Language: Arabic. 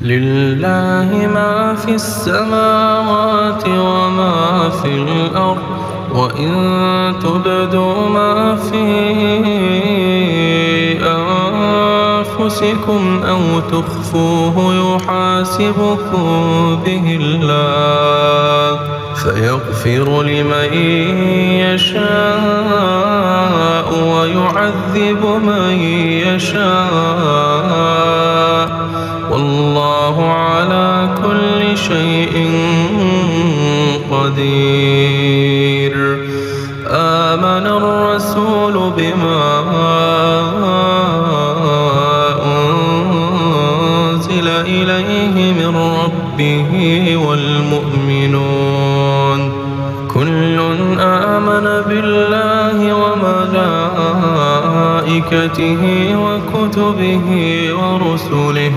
لله ما في السماوات وما في الأرض وإن تبدوا ما في أنفسكم أو تخفوه يحاسبكم به الله فيغفر لمن يشاء ويعذب من يشاء والله على كل شيء قدير. آمن الرسول بما أنزل إليه من ربه والمؤمنون كل آمن بالله وملائكته وكتبه ورسله